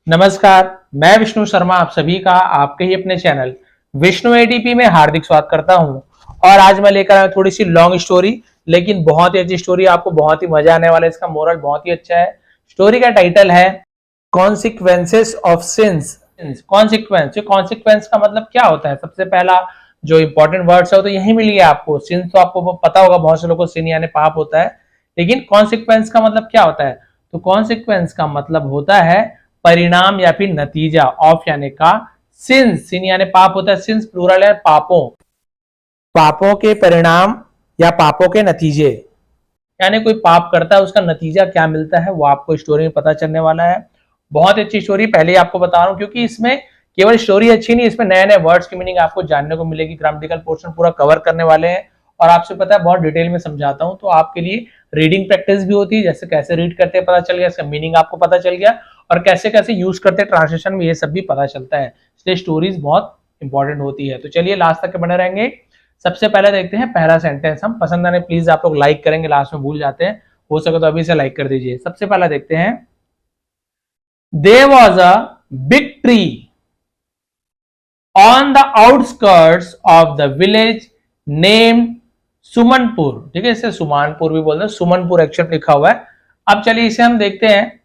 नमस्कार, मैं विष्णु शर्मा आप सभी का आपके ही अपने चैनल विष्णु एडीपी में हार्दिक स्वागत करता हूं। और आज मैं लेकर आया थोड़ी सी लॉन्ग स्टोरी, लेकिन बहुत ही अच्छी स्टोरी, आपको बहुत ही मजा आने वाला है। इसका मोरल बहुत ही अच्छा है। स्टोरी का टाइटल है कॉन्सिक्वेंसेस ऑफ सिंस। कॉन्सिक्वेंस का मतलब क्या होता है? सबसे पहला जो इंपॉर्टेंट वर्ड्स है वो तो यही मिल गया आपको। सिंस तो आपको पता होगा, बहुत से लोगों को सिन यानी पाप होता है, लेकिन कॉन्सिक्वेंस का मतलब क्या होता है? तो कॉन्सिक्वेंस का मतलब होता है परिणाम या फिर नतीजा। ऑफ यानी का, सिन यानी पाप होता है, सिंस प्लूरल है पापों के परिणाम या पापों के नतीजे। यानी कोई पाप करता है उसका नतीजा क्या मिलता है वो आपको स्टोरी में पता चलने वाला है। बहुत अच्छी स्टोरी, पहले ही आपको बता रहा हूं, क्योंकि इसमें केवल स्टोरी अच्छी नहीं, इसमें नए नए वर्ड्स की मीनिंग आपको जानने को मिलेगी। ग्रामेटिकल पोर्शन पूरा कवर करने वाले हैं और आपसे पता है बहुत डिटेल में समझाता हूं, तो आपके लिए रीडिंग प्रैक्टिस भी होती है। जैसे कैसे रीड करते हैं पता चल गया, इसका मीनिंग आपको पता चल गया, और कैसे कैसे यूज करते हैं ट्रांसलेशन में, ये सब भी पता चलता है। इसलिए स्टोरीज बहुत इंपॉर्टेंट होती है। तो चलिए लास्ट तक बने रहेंगे। सबसे पहले देखते हैं पहला सेंटेंस। हम पसंद आने प्लीज आप लोग लाइक करेंगे, लास्ट में भूल जाते हैं, हो सके तो अभी से लाइक कर दीजिए। सबसे पहला देखते हैं, there was a big tree on the outskirts of the village named Sumanpur. ठीक है, इसे सुमानपुर भी बोलते हैं, सुमनपुर एक्चुअली लिखा हुआ है। अब चलिए इसे हम देखते हैं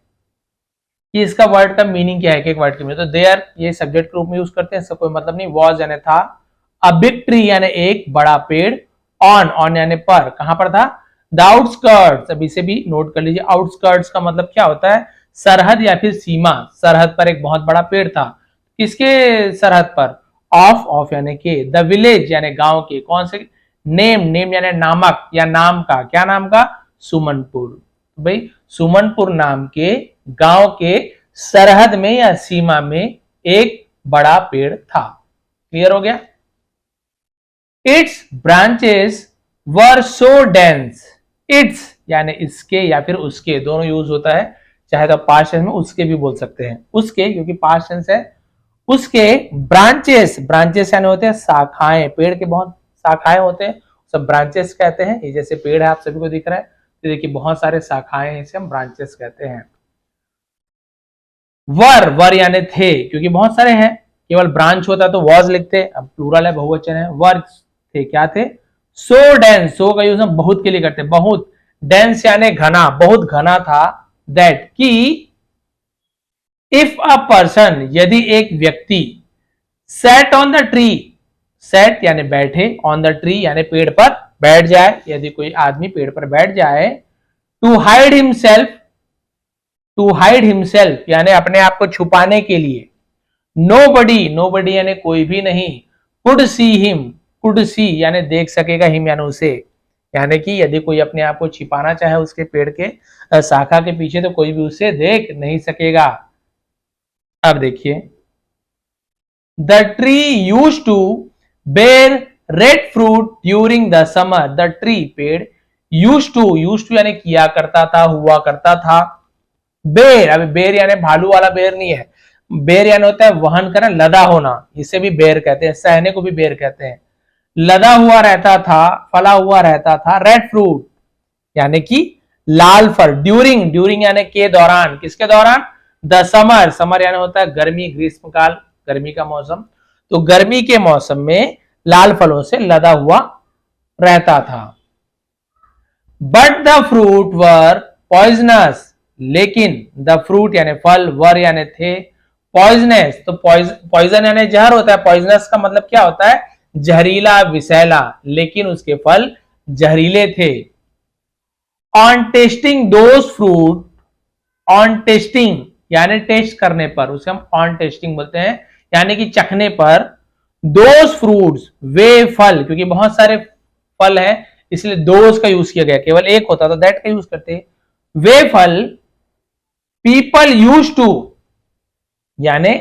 कि इसका वर्ड का मीनिंग क्या है। एक वर्ड की मीनिंग, तो देयर ये सब्जेक्ट के रूप में यूज करते हैं, इसका कोई मतलब नहीं। वॉज यानी था, अ बिग ट्री यानी एक बड़ा पेड़, ऑन यानी पर, कहां पर था? The outskirts. अब इसे भी नोट कर लीजिए। आउटस्कर्ट्स का मतलब क्या होता है? सरहद या फिर सीमा। सरहद पर एक बहुत बड़ा पेड़ था। किसके सरहद पर? ऑफ यानी के, द विलेज यानी गांव के, कौन से? नेम यानी नामक या नाम का, क्या नाम का? सुमनपुर। भाई सुमनपुर नाम के गांव के सरहद में या सीमा में एक बड़ा पेड़ था। क्लियर हो गया? It's branches were so dense. It's यानी इसके या फिर उसके, दोनों यूज होता है। चाहे तो पास्ट टेंस में उसके भी बोल सकते हैं, उसके क्योंकि पास्ट टेंस है। उसके ब्रांचेस यानी होते हैं शाखाएं, पेड़ के बहुत शाखाएं होते हैं, सब ब्रांचेस कहते हैं। ये जैसे पेड़ है आप सभी को दिख रहा है, तो देखिए बहुत सारे शाखाएं हैं, इसे हम ब्रांचेस कहते हैं। वर यानी थे, क्योंकि बहुत सारे हैं, केवल ब्रांच होता तो वॉज लिखते, अब प्लूरल है, बहुवचन है। वर थे, क्या थे? सो डेंस, सो का यूज हम बहुत के लिए करते हैं, बहुत। डेंस यानी घना, बहुत घना था। दैट कि इफ अ पर्सन, यदि एक व्यक्ति, set on the tree, set यानी बैठे, ऑन द ट्री यानी पेड़ पर बैठ जाए, यदि कोई आदमी पेड़ पर बैठ जाए, टू हाइड हिमसेल्फ यानी अपने आप को छुपाने के लिए, नोबडी यानी कोई भी नहीं, कुड सी यानी देख सकेगा, हिम यानी उसे, यानी कि यदि कोई अपने आप को छिपाना चाहे उसके पेड़ के शाखा के पीछे, तो कोई भी उसे देख नहीं सकेगा। अब देखिए, the tree used to bear red fruit during the summer. The tree पेड़, यूज्ड टू यानी किया करता था, हुआ करता था। बेर, अभी बेर यानी भालू वाला बेर नहीं है, बेर यानी होता है वहन करना, लदा होना, इसे भी बेर कहते हैं, सहने को भी बेर कहते हैं। लदा हुआ रहता था, फला हुआ रहता था। रेड फ्रूट यानी कि लाल फल। ड्यूरिंग यानी के दौरान, किसके दौरान? द समर यानी होता है गर्मी, ग्रीष्म काल, गर्मी का मौसम, तो गर्मी के मौसम में लाल फलों से लदा हुआ रहता था। But the fruit were poisonous, लेकिन द फ्रूट यानी फल, वर यानी थे, पॉइजनस, तो पॉइजन यानी जहर होता है, पॉइजनस का मतलब क्या होता है? जहरीला, विषैला, लेकिन उसके फल जहरीले थे। On testing those fruit, on testing यानी टेस्ट करने पर, उसे हम ऑन टेस्टिंग बोलते हैं, यानी कि चखने पर, दोज फ्रूट्स वे फल, क्योंकि बहुत सारे फल हैं इसलिए दोज का यूज किया गया, केवल एक होता तो दैट का यूज करते। वे फल पीपल यूज टू, यानी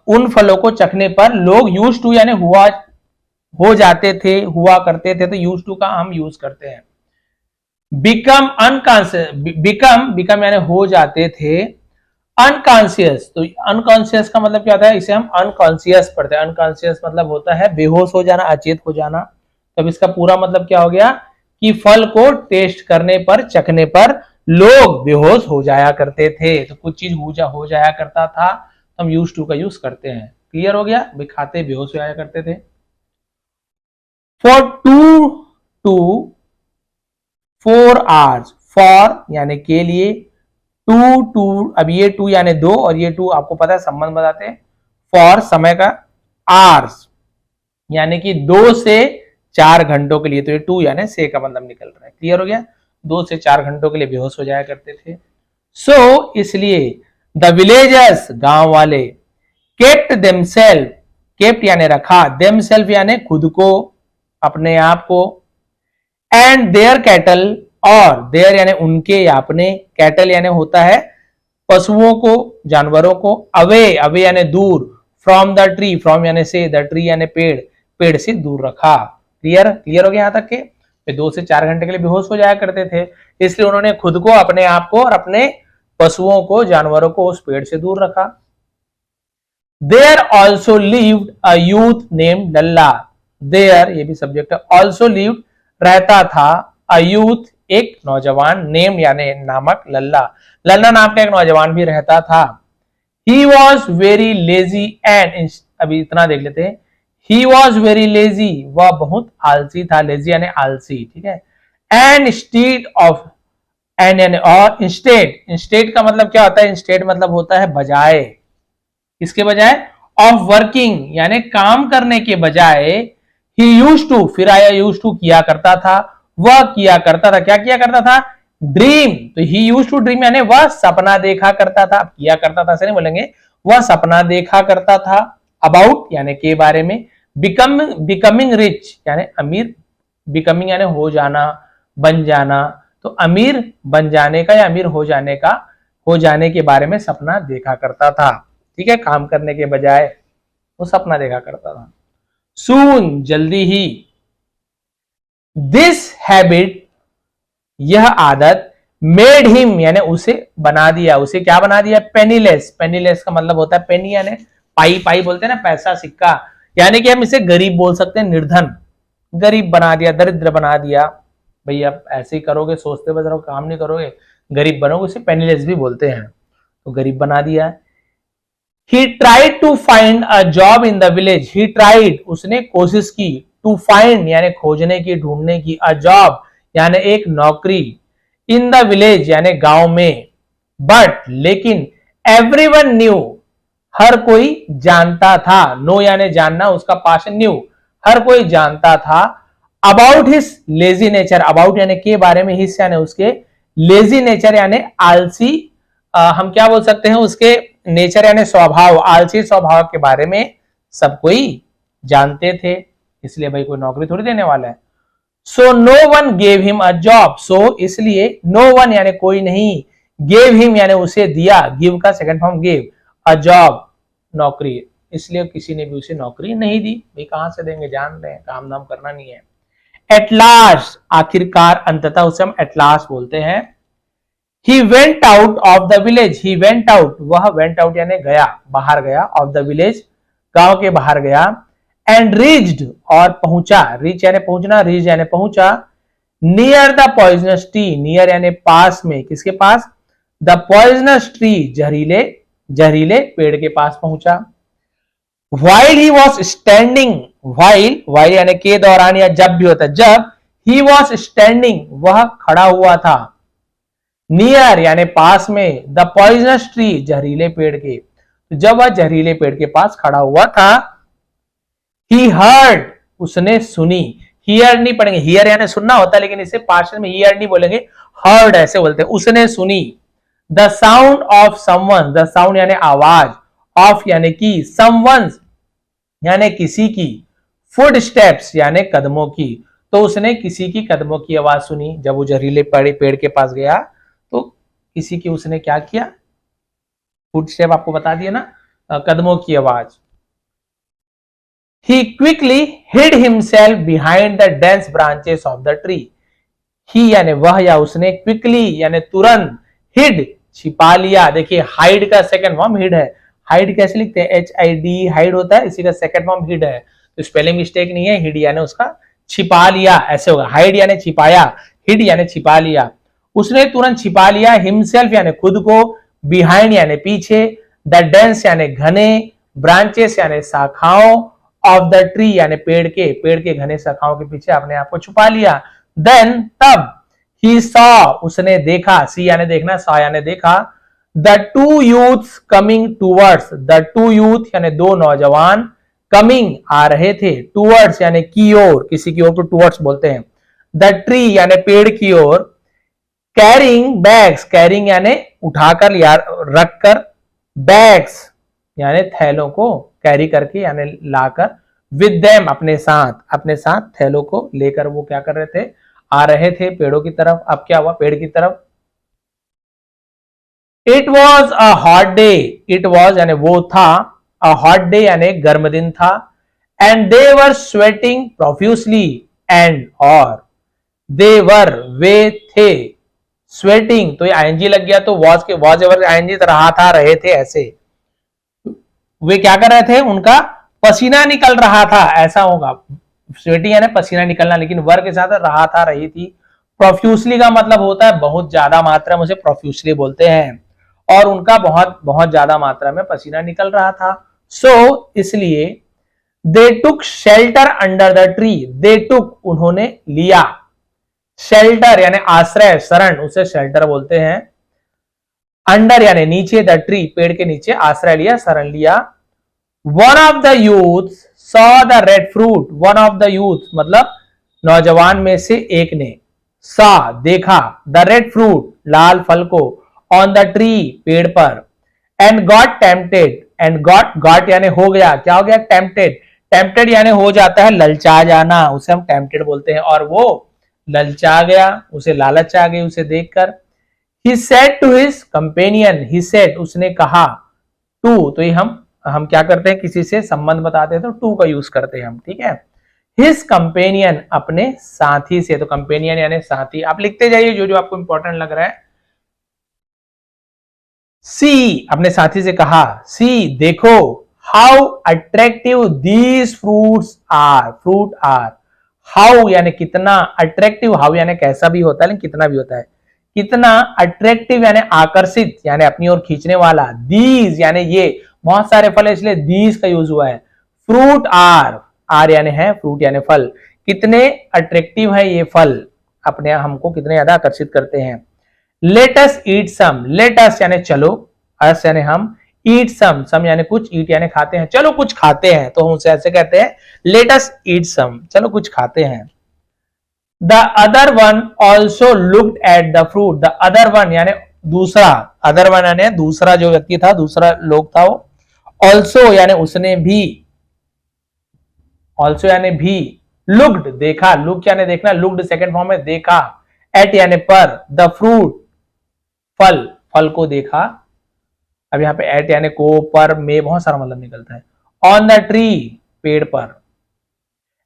उन फलों को चखने पर लोग, यूज टू यानी हुआ, हो जाते थे, हुआ करते थे, तो यूज टू का हम यूज करते हैं। बिकम अनकॉन्शियस, बिकम यानी हो जाते थे। अनकॉन्शियस, तो अनकॉन्शियस का मतलब क्या होता है? इसे हम अनकॉन्शियस पढ़ते हैं। अनकॉन्शियस मतलब होता है बेहोश हो जाना, अचेत हो जाना। तब इसका पूरा मतलब क्या हो गया कि फल को टेस्ट करने पर, चखने पर लोग बेहोश हो जाया करते थे। तो कुछ चीज हो जाया करता था तो हम यूज टू का यूज करते हैं। क्लियर हो गया भाई, खाते बेहोश हो जाया करते थे। फॉर 2 to 4 hours, फॉर यानी के लिए, टू अब ये टू यानी 2 और ये 2 आपको पता है संबंध बताते हैं। फॉर समय का, आवर्स यानी कि 2 से 4 घंटों के लिए, तो ये 2 यानी से का मतलब निकल रहा है। क्लियर हो गया, 2 से 4 घंटों के लिए बेहोश हो जाया करते थे। सो इसलिए द विलेजर्स गांव वाले, केप्ट देमसेल्फ, केप्ट यानी रखा, देमसेल्फ यानी खुद को, अपने आप को, एंड देयर कैटल, और देयर यानी उनके या अपने, कैटल यानी होता है पशुओं को, जानवरों को, अवे, अवे यानी दूर, फ्रॉम द ट्री, फ्रॉम यानी से, द ट्री यानी पेड़, पेड़ से दूर रखा। क्लियर, क्लियर हो गया यहां तक के 2 से 4 घंटे के लिए बेहोश हो जाया करते थे, इसलिए उन्होंने खुद को, अपने आप को और अपने पशुओं को, जानवरों को उस पेड़ से दूर रखा। There also lived a youth named Lalla, there ये भी सब्जेक्ट है, ऑल्सो लिव्ड रहता था, अ यूथ एक नौजवान, नेम यानी नामक, लल्ला, लल्ला नाम का एक नौजवान भी रहता था। He was very lazy and, अभी इतना देख लेते हैं, ही वॉज वेरी लेजी, वह बहुत आलसी था, लेजी यानी आलसी, ठीक है। एंड इंस्टेड ऑफ, एंड यानी और, इंस्टेड, इंस्टेड का मतलब क्या होता है, इंस्टेड मतलब होता है बजाय, इसके बजाय, ऑफ वर्किंग यानी काम करने के बजाय, ही यूज्ड टू, फिर आया यूज्ड टू, किया करता था, वह किया करता था, क्या किया करता था, ड्रीम, तो ही यूज्ड टू ड्रीम यानी वह सपना देखा करता था, किया करता था से नहीं बोलेंगे, वह सपना देखा करता था, अबाउट यानी के बारे में, बिकमिंग रिच यानी अमीर, बिकमिंग यानी हो जाना, बन जाना, तो अमीर बन जाने का या अमीर हो जाने का, हो जाने के बारे में सपना देखा करता था, ठीक है, काम करने के बजाय वो सपना देखा करता था। सून जल्दी ही, दिस हैबिट यह आदत, मेड हिम यानी उसे बना दिया, उसे क्या बना दिया, पेनीलेस, पेनीलेस का मतलब होता है पेनी यानी पाई, पाई बोलते हैं ना पैसा, सिक्का, यानी कि हम इसे गरीब बोल सकते हैं, निर्धन, गरीब बना दिया, दरिद्र बना दिया। भाई आप ऐसे ही करोगे, सोचते बस रहो, काम नहीं करोगे, गरीब बनोगे, उसे पेनीलेस भी बोलते हैं, तो गरीब बना दिया। He tried to find a job in the village. He tried, उसने कोशिश की, to find यानी खोजने की, ढूंढने की, a job यानी एक नौकरी, in the village यानी गांव में, but लेकिन everyone knew, हर कोई जानता था, no यानी जानना, उसका पास्ट knew, हर कोई जानता था, about his lazy nature, about यानी के बारे में, his यानी उसके, lazy nature यानी आलसी, हम क्या बोल सकते हैं, उसके नेचर यानी स्वभाव, आलसी स्वभाव के बारे में सब कोई जानते थे, इसलिए भाई कोई नौकरी थोड़ी देने वाला है। So no one gave him a job, so इसलिए, नो वन यानी कोई नहीं, गेव हिम यानी उसे दिया, गिव का second form gave, a job नौकरी, इसलिए किसी ने भी उसे नौकरी नहीं दी। भाई कहां से देंगे, जान रहे हैं, काम धाम करना नहीं है। एट लास्ट आखिरकार, अंततः उसे हम एट लास्ट बोलते हैं। He went out of the village, he went out, वह went out यानी गया, बाहर गया, of the village गांव के बाहर गया, and reached और पहुंचा, reach यानी पहुंचना, reach यानी पहुंचा, near the poisonous tree, near यानी पास में, किसके पास, the poisonous tree जहरीले, जहरीले पेड़ के पास पहुंचा। While he was standing, while यानी के दौरान या जब भी होता है, जब, he was standing वह खड़ा हुआ था, नियर यानी पास में, द पॉइजनस ट्री जहरीले पेड़ के, तो जब वह जहरीले पेड़ के पास खड़ा हुआ था, ही हर्ड उसने सुनी, हियर नहीं पढ़ेंगे, हियर यानी सुनना होता है, लेकिन इसे पार्शियल में हियर नहीं बोलेंगे, हर्ड ऐसे बोलते हैं, उसने सुनी, the sound of someone, the sound यानी आवाज, ऑफ यानी की, समवन यानी किसी की, फुट स्टेप्स यानी कदमों की, तो उसने किसी की कदमों की आवाज सुनी, जब वो जहरीले पेड़ के पास गया तो किसी की उसने क्या किया, फुट स्टेप आपको बता दिया ना, कदमों की आवाज। He quickly hid himself behind the dense branches of the tree. He यानी वह या उसने, quickly यानी तुरंत, hid छिपा लिया, देखिए hide का सेकंड फॉर्म hid है, hide कैसे लिखते हैं, HID hide होता है, इसी का सेकंड फॉर्म hid है, तो स्पेलिंग मिस्टेक नहीं है, hid यानी उसका छिपा लिया, ऐसे होगा, hide यानी छिपाया, hid यानी छिपा लिया, उसने तुरंत छिपा लिया हिमसेल्फ यानी खुद को, बिहाइंड यानी पीछे, द डेंस यानी घने, ब्रांचेस यानी शाखाओं, ऑफ द ट्री यानी पेड़ के घने शाखाओं के पीछे अपने आप को छुपा लिया। देन तब ही सॉ उसने देखा, सी यानी देखना, सॉ यानी देखा, the two youths coming towards, the two youth यानी दो नौजवान, कमिंग आ रहे थे, टूवर्ड्स यानी की ओर, किसी की ओर को टूवर्ड्स बोलते हैं, द ट्री यानी पेड़ की ओर, कैरिंग बैग्स, कैरिंग यानी उठाकर या रखकर, बैग्स यानी थैलों को कैरी करके यानी लाकर, विद देम अपने साथ थैलों को लेकर वो क्या कर रहे थे, आ रहे थे पेड़ों की तरफ। अब क्या हुआ पेड़ की तरफ, it was a hot day, it was यानी वो था, अ हॉट डे यानी गर्म दिन था, and they were sweating profusely, and और दे वर वे थे, स्वेटिंग तो ये आईएनजी लग गया तो वॉज एवर आईएनजी रहा था, रहे थे, ऐसे वे क्या कर रहे थे, उनका पसीना निकल रहा था, ऐसा होगा, स्वेटिंग यानी पसीना निकलना, लेकिन वर के साथ रहा था, रही थी। प्रोफ्यूसली का मतलब होता है बहुत ज्यादा मात्रा में, उसे प्रोफ्यूसली बोलते हैं, और उनका बहुत बहुत ज्यादा मात्रा में पसीना निकल रहा था। सो इसलिए दे टुक शेल्टर अंडर द ट्री, दे टुक उन्होंने लिया, शेल्टर यानी आश्रय, शरण, उसे शेल्टर बोलते हैं, अंडर यानी नीचे, द ट्री पेड़ के नीचे आश्रय लिया, शरण लिया। One of the youth saw the red fruit, one of the youth मतलब नौजवान में से एक ने, सॉ देखा, द रेड फ्रूट लाल फल को, ऑन द ट्री पेड़ पर, and got tempted, and got यानी हो गया, क्या हो गया, टेम्पटेड, टेम्पटेड यानी हो जाता है ललचा जाना, उसे हम टेम्पटेड बोलते हैं, और वो ललचा गया, उसे लालच आ गई उसे देखकर। He said to his companion, he said उसने कहा, to तो ये हम क्या करते हैं, किसी से संबंध बताते हैं तो to का यूज करते हैं हम, ठीक है। His companion अपने साथी से, तो companion यानी साथी, आप लिखते जाइए जो जो आपको इंपॉर्टेंट लग रहा है। See अपने साथी से कहा, see देखो, how attractive these fruits are, fruit are, how यानी कितना, attractive how यानी कैसा भी होता है लेकिन कितना भी होता है, कितना, अट्रैक्टिव यानी आकर्षित यानी अपनी ओर खींचने वाला, दीज यानी ये, बहुत सारे फल है इसलिए दीज का यूज हुआ है, फ्रूट आर यानी है, फ्रूट यानी फल, कितने अट्रैक्टिव है ये फल, अपने हमको कितने ज्यादा आकर्षित करते हैं। लेट अस ईट सम, लेट अस यानी चलो, अस यानी हम, ईट सम यानी कुछ, ईट यानी खाते हैं, चलो कुछ खाते हैं, तो हम उसे ऐसे कहते हैं, लेट अस ईट सम, चलो कुछ खाते हैं। The other one also looked at the fruit, the other one यानी दूसरा, other one यानी दूसरा जो व्यक्ति था, दूसरा लोग था वो, also यानी उसने भी, also यानी भी, looked देखा, look यानी देखना, looked सेकंड फॉर्म में देखा, at यानी पर, the fruit फल, फल को देखा, अब यहाँ पे at यानी को, पर, में बहुत सारा मतलब निकलता है, on the tree पेड़ पर,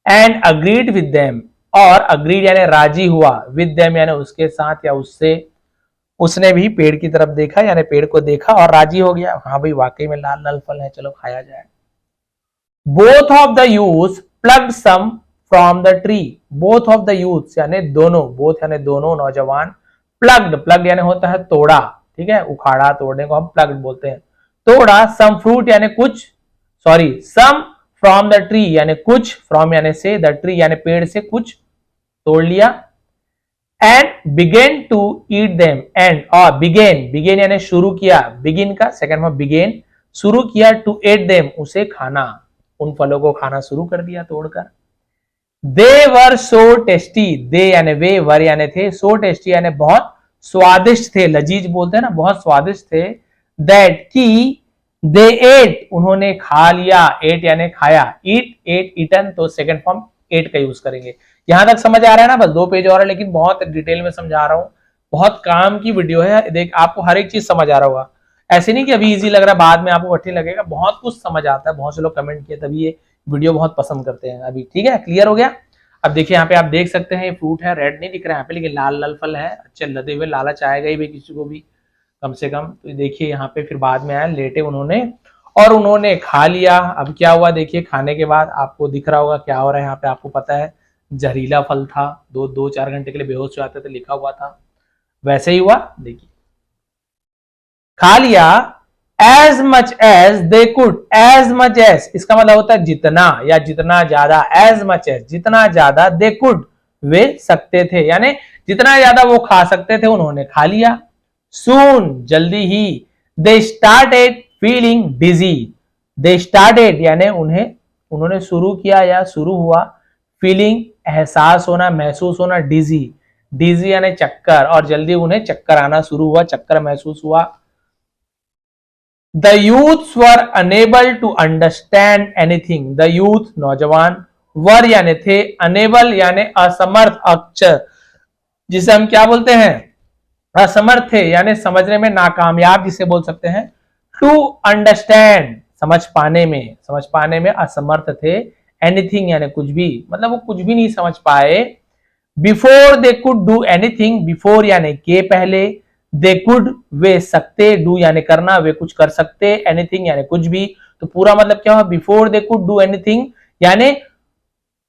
and agreed with them और अग्रीड यानी राजी हुआ, विद देम यानी उसके साथ या उससे, उसने भी पेड़ की तरफ देखा यानी पेड़ को देखा और राजी हो गया, हाँ भाई वाकई में लाल लाल फल है, चलो खाया जाए। Both of the youths plucked some from the tree, both of the youths यानी दोनों, बोथ यानी दोनों नौजवान, प्लग्ड यानी होता है तोड़ा, ठीक है, उखाड़ा, तोड़ने को हम प्लग्ड बोलते हैं, तोड़ा, सम फ्रूट यानी कुछ, sorry some from the tree यानी कुछ, फ्रॉम यानी से, द ट्री यानी पेड़ से कुछ तोड़ लिया, and began to eat them, and और बिगेन यानी शुरू किया, बिगिन का सेकंड में बिगेन, शुरू किया, टू ईट देम उसे खाना, उन फलों को खाना शुरू कर दिया तोड़कर। दे वर सो टेस्टी, दे यानी वे, वर यानी थे, सो टेस्टी यानी बहुत स्वादिष्ट थे, लजीज बोलते हैं ना, बहुत स्वादिष्ट थे, दैट की दे एट उन्होंने खा लिया, एट यानी खाया, एट ईटन तो सेकंड फॉर्म एट का यूज करेंगे। यहां तक समझ आ रहा है ना, बस 2 पेज और है लेकिन बहुत डिटेल में समझा रहा हूं, बहुत काम की वीडियो है, देख आपको हर एक चीज समझ आ रहा होगा, ऐसे नहीं कि अभी इजी लग रहा है बाद में आपको कठिन लगेगा, बहुत कुछ समझ आता है, बहुत से लोग कमेंट किए तभी ये वीडियो बहुत पसंद करते हैं अभी, ठीक है, क्लियर हो गया। अब देखिए यहाँ पे आप देख सकते हैं ये फ्रूट है, रेड नहीं दिख रहा है यहाँ पे लेकिन लाल लाल फल है, अच्छे लदे हुए, लालच आएगा ही भाई किसी को भी कम से कम, तो देखिए यहाँ पे फिर बाद में आया, लेटे उन्होंने और उन्होंने खा लिया। अब क्या हुआ देखिए, खाने के बाद आपको दिख रहा होगा क्या हो रहा है यहाँ पे, आपको पता है जहरीला फल था, 2-4 घंटे के लिए बेहोश हो जाते थे, लिखा हुआ था। वैसे ही हुआ, देखिए खा लिया। As much as they could, as much as इसका मतलब होता है जितना या जितना ज्यादा, एज मच एज जितना ज्यादा, दे कुड वे सकते थे, यानी जितना ज्यादा वो खा सकते थे उन्होंने खा लिया। सून जल्दी ही, they started feeling dizzy, they started यानी उन्होंने शुरू किया या शुरू हुआ, फीलिंग एहसास होना, महसूस होना, डिजी, डिजी यानी चक्कर, और जल्दी उन्हें चक्कर आना शुरू हुआ, चक्कर महसूस हुआ। The youths were unable to understand anything, the youth नौजवान, वर यानी थे, अनेबल यानी असमर्थ, अक्षर जिसे हम क्या बोलते हैं, असमर्थ थे यानी समझने में नाकामयाब जिसे बोल सकते हैं। टू अंडरस्टैंड समझ पाने में असमर्थ थे। एनीथिंग यानी कुछ भी, मतलब वो कुछ भी नहीं समझ पाए। Before they could do anything, before यानी के पहले, दे कुड वे सकते, डू यानी करना, वे कुछ कर सकते, एनीथिंग यानी कुछ भी। तो पूरा मतलब क्या हुआ, before they could do anything यानी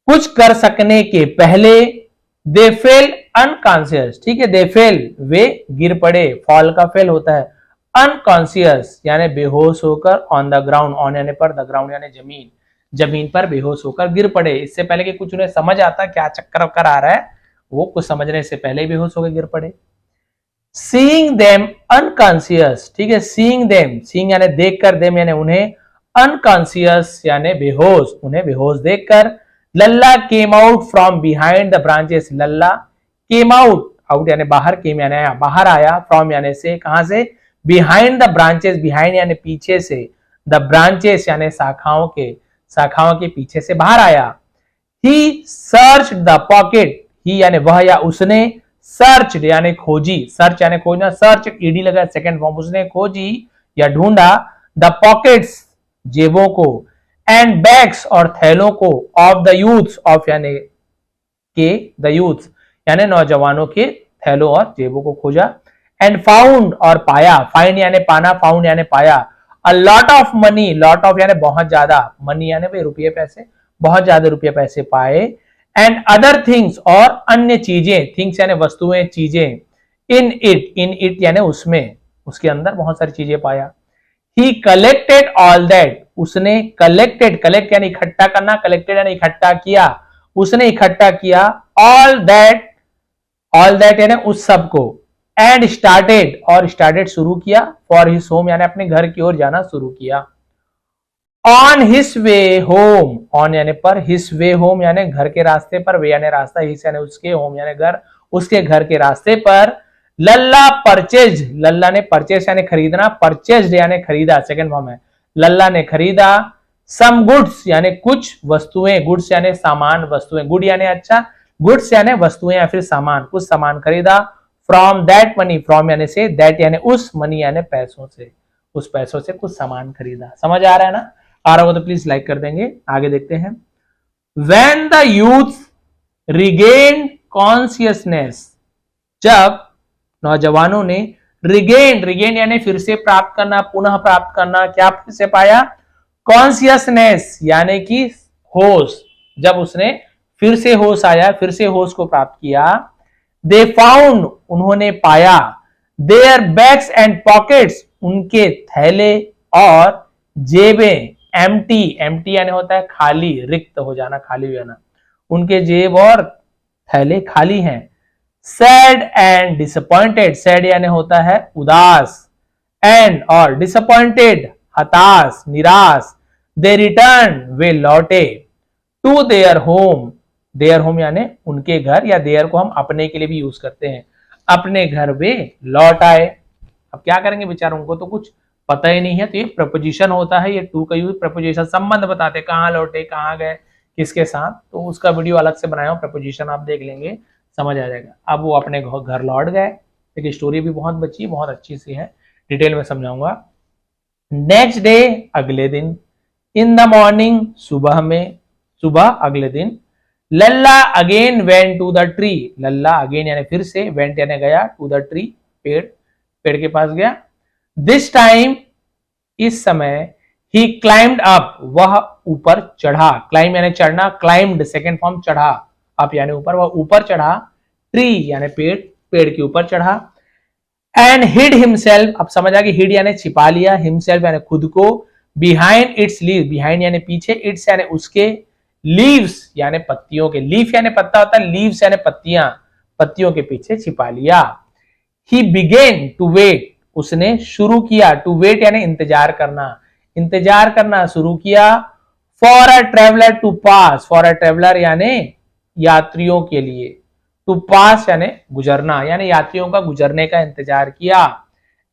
कुछ कर सकने के पहले, दे फेल अनकॉन्शियस, ठीक है, दे फेल वे गिर पड़े, फॉल का फेल होता है, अनकॉन्शियस यानी बेहोश होकर, ऑन द ग्राउंड, ऑन यानी पर, द ग्राउंड यानी जमीन, जमीन पर बेहोश होकर गिर पड़े। इससे पहले कि कुछ उन्हें समझ आता क्या चक्कर वक्कर आ रहा है, वो कुछ समझने से पहले बेहोश होकर गिर पड़े। सीइंग देम अनकॉन्शियस, ठीक है, सीइंग देम, सीइंग यानी देखकर, देम यानी उन्हें, अनकॉन्शियस यानी बेहोश, उन्हें बेहोश देखकर। Lalla came out from behind the branches, Lalla came out, out यानी बाहर, केम यानी आया, बाहर आया, फ्रॉम यानी से, कहां से, बिहाइंड द ब्रांचेस, बिहाइंड यानी पीछे से, द ब्रांचेस यानी शाखाओं के पीछे से बाहर आया। ही सर्च द पॉकेट, ही यानी वह या उसने, सर्च यानी खोजी, सर्च यानी खोजना, सर्च ईडी लगा सेकंड फॉर्म, उसने खोजी या ढूंढा, द पॉकेट्स जेबों को, एंड बैग्स और थैलों को, ऑफ द यूथ्स, ऑफ यानी के, द यूथ्स यानी नौजवानों के थैलों और जेबों को खोजा। एंड फाउंड और पाया, फाइंड यानी पाना, फाउंड यानी पाया। A lot of money, lot of यानी बहुत ज्यादा, मनी यानी भाई रुपये पैसे, बहुत ज्यादा रुपये पैसे पाए। एंड अदर थिंग्स और अन्य चीजें, थिंग्स यानी वस्तुएं, चीजें। इन इट यानी उसमें, उसके अंदर बहुत सारी चीजें पाया। ही कलेक्टेड ऑल दैट, उसने कलेक्टेड, कलेक्ट यानी इकट्ठा करना, कलेक्टेड यानी इकट्ठा किया, उसने इकट्ठा किया, ऑल दैट यानी उस सब को। एंड स्टार्टेड और स्टार्टेड शुरू किया, फॉर हिज होम यानी अपने घर की ओर जाना शुरू किया। On his way home, on यानी पर, हिज वे होम यानी घर के रास्ते पर, वे यानी रास्ता, हिज यानी उसके, होम यानी घर, उसके घर के रास्ते पर। लल्ला परचेज, लल्ला ने परचेज यानी खरीदना, परचेज यानी खरीदा, सेकंड फॉर्म है, लल्ला ने खरीदा। सम गुड्स यानी कुछ वस्तुएं, गुड्स यानी सामान, वस्तुएं, गुड यानी अच्छा, गुड्स यानी वस्तुएं या फिर सामान, कुछ सामान खरीदा। फ्रॉम दैट मनी, फ्रॉम यानी से, दैट यानी उस, मनी यानी पैसों से, उस पैसों से कुछ सामान खरीदा। समझ आ रहा है ना, आ रहा हो तो प्लीज लाइक कर देंगे। आगे देखते हैं। When the youth regained consciousness, जब नौजवानों ने रिगेन यानी फिर से प्राप्त करना, पुनः प्राप्त करना, क्या फिर से पाया, कॉन्सियसनेस यानी कि होश, जब उसने फिर से होश आया, फिर से होश को प्राप्त किया। दे फाउंड उन्होंने पाया, देयर बैग्स एंड पॉकेट्स उनके थैले और जेबें, एम्प्टी यानी होता है खाली, रिक्त हो जाना, खाली हो जाना, उनके जेब और थैले खाली हैं। सैड एंड डिसअपॉइंटेड, सैड यानी होता है उदास, एंड और डिसअपॉइंटेड हताश, निराश। दे रिटर्न वे लौटे, to their home, their home यानी उनके घर, या देयर को हम अपने के लिए भी यूज करते हैं, अपने घर वे लौट आए। अब क्या करेंगे बेचारों, उनको तो कुछ पता ही नहीं है, तो ये प्रपोजिशन होता है, ये टू का यूज प्रपोजिशन, संबंध बताते, कहां लौटे, कहां गए, किसके साथ, तो उसका वीडियो अलग से बनाया हूं, प्रपोजिशन आप देख लेंगे, समझ आ जाएगा। अब वो अपने घर लौट गए, एक स्टोरी भी बहुत बची, बहुत अच्छी सी है, डिटेल में समझाऊंगा। नेक्स्ट डे अगले दिन, इन द मॉर्निंग सुबह में, सुबह अगले दिन। Lalla again went to the tree, Lalla again यानी फिर से, वेंट यानी गया, टू द ट्री पेड़ के पास गया। दिस टाइम इस समय, ही क्लाइम्ड अप वह ऊपर चढ़ा, क्लाइम यानी चढ़ना, क्लाइम्ड सेकेंड फॉर्म चढ़ा, अप यानी ऊपर, वह ऊपर चढ़ा। ट्री यानी पेड़ के ऊपर चढ़ा। एंड हिड हिमसेल्फ, अब समझ आ गई, हिड यानी छिपा लिया, हिमसेल्फ यानी खुद को, बिहाइंड इट्स लीव, बिहाइंड यानी पीछे, इट्स यानी उसके, लीव्स यानी पत्तियों के, लीफ यानी पत्ता होता है, लीव्स यानी पत्तियां, पत्तियों के पीछे छिपा लिया। ही बिगेन टू वेट, उसने शुरू किया, टू वेट यानी इंतजार करना, इंतजार करना शुरू किया, for a traveller to pass, for a traveller यानी यात्रियों के लिए, टू पास यानी गुजरना, यानी यात्रियों का गुजरने का इंतजार किया।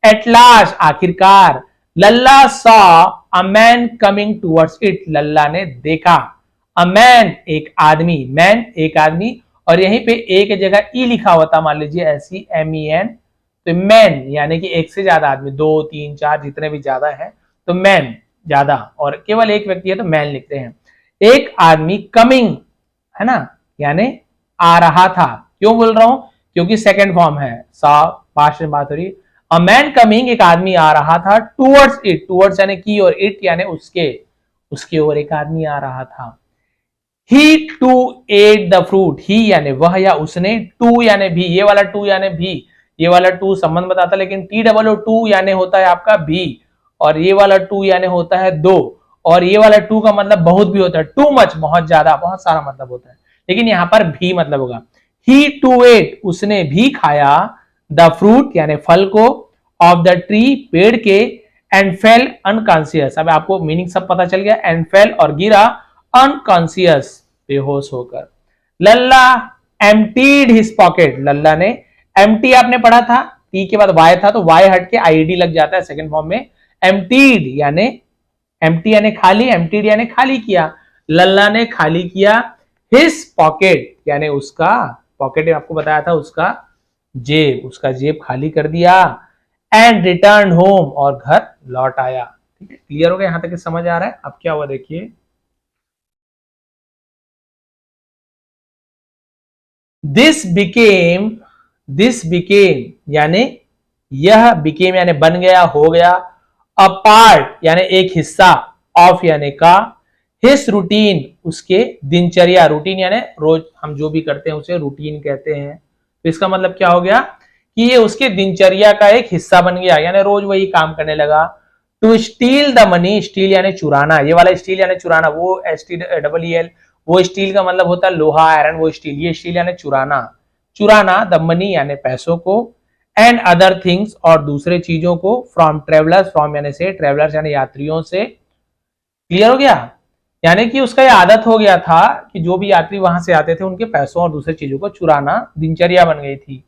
एट लास्ट आखिरकार, Lalla saw a man coming towards it, Lalla ने देखा, अ मैन एक आदमी, मैन एक आदमी, और यहीं पे एक जगह ई लिखा हुआ था, मान लीजिए ऐसी MEN, तो मैन यानी कि एक से ज्यादा आदमी, 2 3 4 जितने भी ज्यादा है तो मैन ज्यादा, और केवल एक व्यक्ति है तो मैन लिखते हैं। एक आदमी कमिंग है ना, यानी आ रहा था, क्यों बोल रहा हूं, क्योंकि सेकंड फॉर्म है, सा पास्ट में बात हो रही, अ मैन कमिंग एक आदमी आ रहा था, टूवर्ड्स इट, टूवर्ड्स यानी की, और इट यानी उसके, उसके ओर एक आदमी आ रहा था। ही टू एट द फ्रूट, ही यानी वह या उसने, टू यानी भी, ये वाला टू यानी भी, ये वाला टू संबंध बताता, लेकिन TOO यानी होता है आपका भी, और ये वाला टू यानी होता है दो, और ये वाला टू का मतलब बहुत भी होता है, टू मच बहुत ज्यादा, बहुत सारा मतलब होता है, लेकिन यहां पर भी मतलब होगा। ही टू एट उसने भी खाया, द फ्रूट यानी फल को, ऑफ द ट्री पेड़ के, एंड फेल अनकॉन्शियस, अब आपको मीनिंग सब पता चल गया, एंड फेल और गिरा, अनकॉन्शियस बेहोश होकर। लल्ला एम्प्टीड हिज पॉकेट, लल्ला ने, एम्प्टी आपने पढ़ा था, टी के बाद वाई था तो वाई हट के आईडी लग जाता है सेकंड फॉर्म में, एम्प्टीड यानी, एम्प्टी यानी खाली, एम्प्टीड यानी खाली किया, लल्ला ने खाली किया, हिज पॉकेट यानी उसका, पॉकेट आपको बताया था उसका जेब, उसका जेब खाली कर दिया, एंड रिटर्न होम और घर लौट आया। ठीक है, क्लियर हो गया यहां तक समझ आ रहा है। अब क्या हुआ देखिए, दिस बिकेम यानी यह, बिकेम यानी बन गया, हो गया, अ पार्ट यानी एक हिस्सा, ऑफ यानी का, हिस रूटीन उसके दिनचर्या, रूटीन यानी रोज हम जो भी करते हैं उसे रूटीन कहते हैं, तो इसका मतलब क्या हो गया कि ये उसके दिनचर्या का एक हिस्सा बन गया, यानी रोज वही काम करने लगा। To steal the money, steal यानी चुराना, ये वाला स्टील यानी चुराना, वो STEEL, वो स्टील का मतलब होता है लोहा आयरन, वो स्टील, ये स्टील यानी चुराना, चुराना, द मनी यानी पैसों को, एंड अदर थिंग्स और दूसरे चीजों को, फ्रॉम ट्रेवलर्स, फ्रॉम यानी से, ट्रेवलर्स यानी यात्रियों से। क्लियर हो गया, यानी कि उसका यह आदत हो गया था कि जो भी यात्री वहां से आते थे उनके पैसों और दूसरे चीजों को चुराना दिनचर्या बन गई थी।